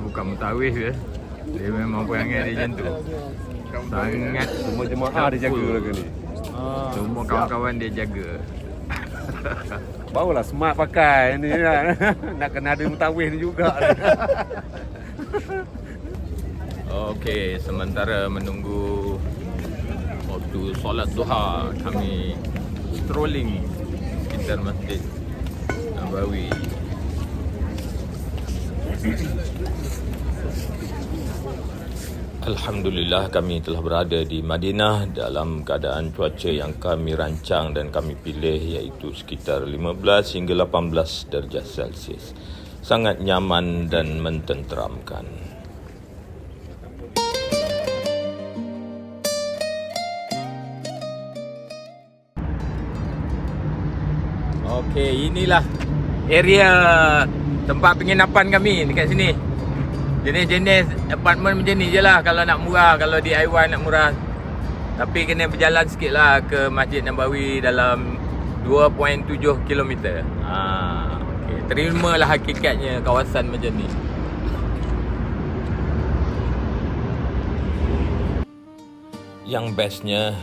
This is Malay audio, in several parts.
bukan mutawif dia. Dia memang perangai dia macam tu. Sangat Semua jemaah dia jaga lagu ni. semua kawan-kawan dia jaga. Barulah smart pakai ni kan. Nak kena ada mutawif ni juga. Okey, sementara menunggu waktu solat duha, kami strolling sekitar Masjid Nabawi. Alhamdulillah, kami telah berada di Madinah dalam keadaan cuaca yang kami rancang dan kami pilih, iaitu sekitar 15 hingga 18 darjah Celsius. Sangat nyaman dan mententeramkan. Okey, inilah area tempat penginapan kami dekat sini. Jenis-jenis apartmen macam ni je lah kalau nak murah, kalau DIY nak murah. Tapi kena berjalan sikit lah ke Masjid Nabawi dalam 2.7 km. Okay. Terimalah hakikatnya kawasan macam ni. Yang bestnya,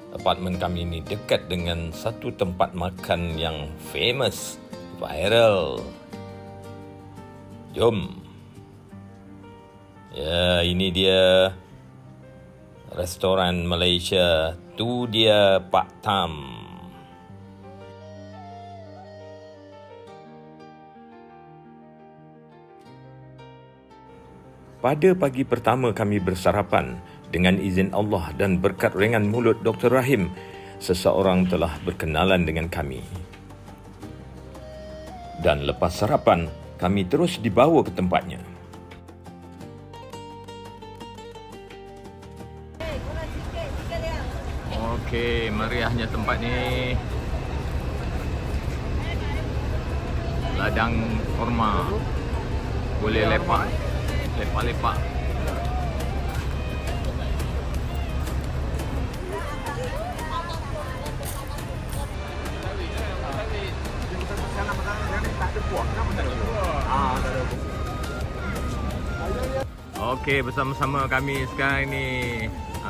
apartmen kami ni dekat dengan satu tempat makan yang famous, viral. Jom. Ya, ini dia restoran Malaysia, tu dia Pak Tam. Pada pagi pertama kami bersarapan, dengan izin Allah dan berkat ringan mulut Dr. Rahim, seseorang telah berkenalan dengan kami. Dan lepas sarapan, kami terus dibawa ke tempatnya. Okey, meriahnya tempat ni. Ladang korma. Boleh lepak. Lepak-lepak. Okey, bersama-sama kami sekarang ni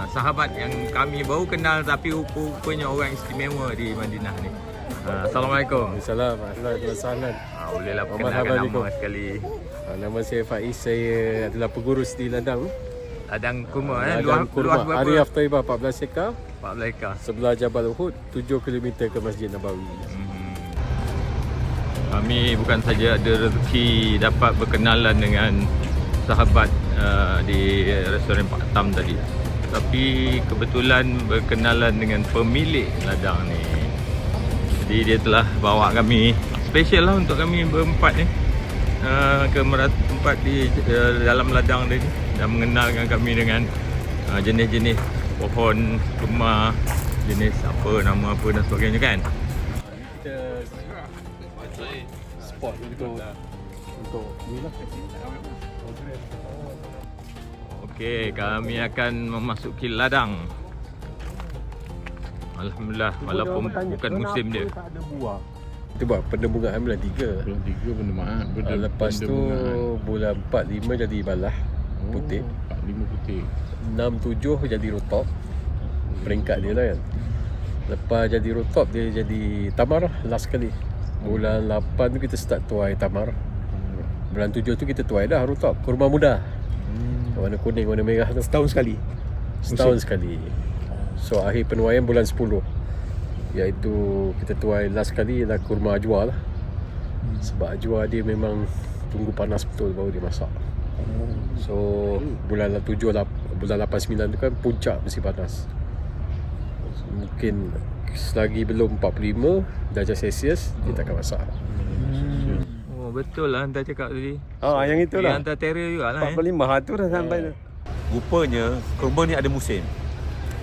sahabat yang kami baru kenal tapi rupanya orang istimewa di Madinah ni. Assalamualaikum. Assalamualaikum. Bolehlah perkenalkan nama sekali. Nama saya Faiz, saya adalah pengurus di Ladang. Ladang kurma Ladang luas berapa? Arif Taibah 14 ekar. 14 ekar. Sebelah Jabal Uhud, 7 km ke Masjid Nabawi. Kami bukan saja ada rezeki dapat berkenalan dengan sahabat di restoran Pak Tam tadi, tapi kebetulan berkenalan dengan pemilik ladang ni. Jadi dia telah bawa kami, special lah untuk kami berempat ni, ke tempat di dalam ladang dia ni, dan mengenalkan kami dengan jenis-jenis pohon kurma, jenis apa, nama apa dan sebagainya kan. Kita spot untuk ni lah. Okey, kami akan memasuki ladang. Alhamdulillah, walaupun bukan musim dia. Tak ada buah. Kita buat penembungan bulan 3. Bulan 3 penembungan. Lepas tu bulan 4, 5 jadi balah putih. 4, 5 putih. 6, 7 jadi rotop. Peringkat dia lah kan. Lepas jadi rotop dia jadi tamar lah last kali. Bulan 8 tu kita start tuai tamar. Bulan 7 tu kita tuai dah rotop, kurma muda. Warna kuning, warna merah tu. Setahun sekali. Setahun sekali. So akhir penuaian bulan 10, iaitu kita tuai last kali ialah kurma ajwa lah. Sebab ajwa dia memang tunggu panas betul baru dia masak. So bulan 7, bulan 8, 9 tu kan puncak musim panas. Mungkin selagi belum 45 darjah Celsius dia takkan masak. Betul lah anda cakap tadi. Yang itulah. Yang hantar terror juga lah. 45 tu dah sampai tu. Rupanya kurma ni ada musim.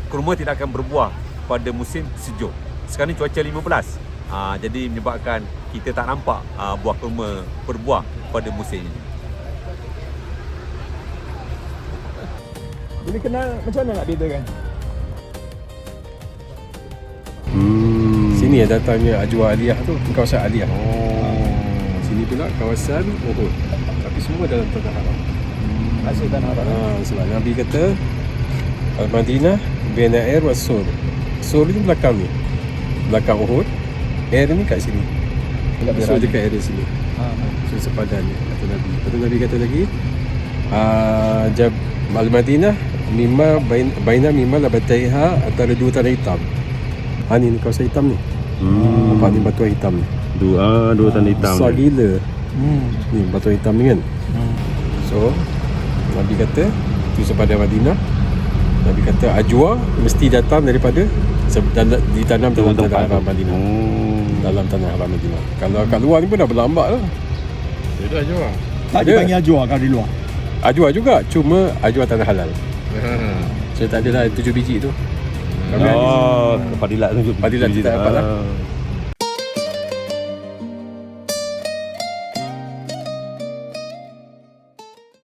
Kurma tidak akan berbuah pada musim sejuk. Sekarang ni cuaca 15. Jadi menyebabkan kita tak nampak buah kurma berbuah pada musim ini. Boleh kenal macam mana nak bedakan? Sini datangnya Ajwa Aliyah tu, kawasan Aliyah. Sini pula kawasan Uhud. Tapi semua dalam tanah haram. Masih tanah haram. Sebab Nabi kata Al-Madinah baina air wa sur. Sur ni belakang ni. Belakang Uhud. Air ni kat sini. So dekat area sini. So sepadan ni kata Nabi. Kata Nabi kata lagi Jab Al-Madinah baina mimma labataiha antara dua tanah hitam. Ni kawasan hitam ni. Nampak ni batuan hitam ni. Dua tanah hitam. Besar gila. Ni batuan hitam ni kan. So Nabi kata itu sepadan Madinah. Nabi kata ajwa mesti datang daripada ditanam dalam tanah haram Madinah. Dalam tanah haram Madinah. Kalau kat luar ni pun dah berlambak lah. Itu ajwa. Tak dipanggil ajwa kalau di luar. Ajwa juga, cuma ajwa tanah halal. So tak adalah 7 biji tu. Padilat tu. Padilat tak dapat lah.